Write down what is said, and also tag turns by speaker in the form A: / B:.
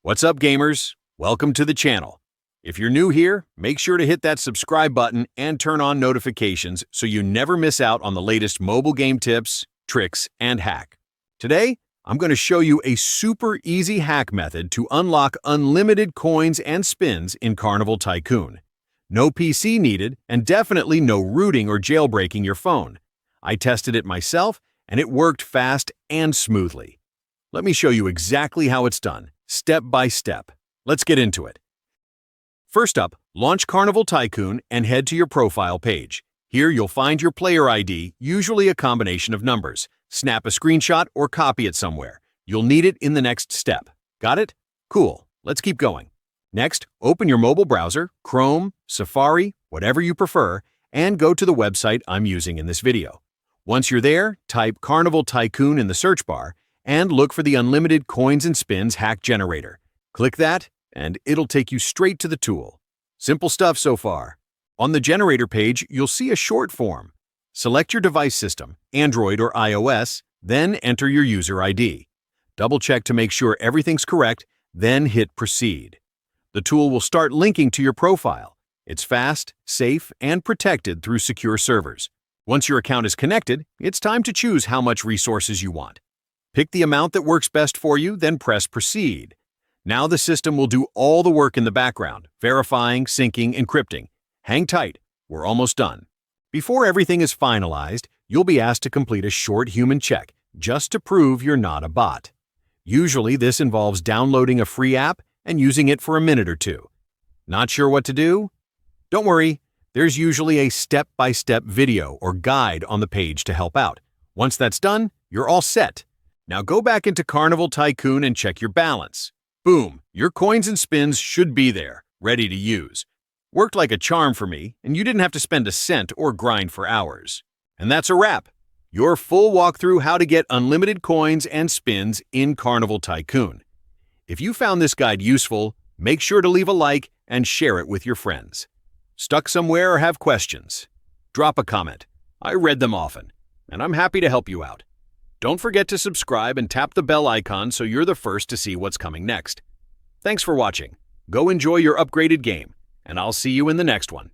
A: What's up, gamers? Welcome to the channel. If you're new here, make sure to hit that subscribe button and turn on notifications so you never miss out on the latest mobile game tips, tricks, and hack. Today, I'm going to show you a super easy hack method to unlock unlimited coins and spins in Carnival Tycoon. No PC needed, and definitely no rooting or jailbreaking your phone. I tested it myself, and it worked fast and smoothly. Let me show you exactly how it's done, step by step. Let's get into it. First up, launch Carnival Tycoon and head to your profile page. Here you'll find your player ID, usually a combination of numbers. Snap a screenshot or copy it somewhere. You'll need it in the next step. Got it? Cool. Let's keep going. Next, open your mobile browser, Chrome, Safari, whatever you prefer, and go to the website I'm using in this video. Once you're there, type Carnival Tycoon in the search bar and look for the Unlimited Coins and Spins Hack Generator. Click that, and it'll take you straight to the tool. Simple stuff so far. On the generator page, you'll see a short form. Select your device system, Android or iOS, then enter your user ID. Double-check to make sure everything's correct, then hit Proceed. The tool will start linking to your profile. It's fast, safe, and protected through secure servers. Once your account is connected, it's time to choose how much resources you want. Pick the amount that works best for you, then press Proceed. Now the system will do all the work in the background, verifying, syncing, encrypting. Hang tight, we're almost done. Before everything is finalized, you'll be asked to complete a short human check, just to prove you're not a bot. Usually this involves downloading a free app and using it for a minute or two. Not sure what to do? Don't worry, there's usually a step-by-step video or guide on the page to help out. Once that's done, you're all set. Now go back into Carnival Tycoon and check your balance. Boom, your coins and spins should be there, ready to use. Worked like a charm for me, and you didn't have to spend a cent or grind for hours. And that's a wrap. Your full walkthrough how to get unlimited coins and spins in Carnival Tycoon. If you found this guide useful, make sure to leave a like and share it with your friends. Stuck somewhere or have questions? Drop a comment. I read them often, and I'm happy to help you out. Don't forget to subscribe and tap the bell icon so you're the first to see what's coming next. Thanks for watching. Go enjoy your upgraded game, and I'll see you in the next one.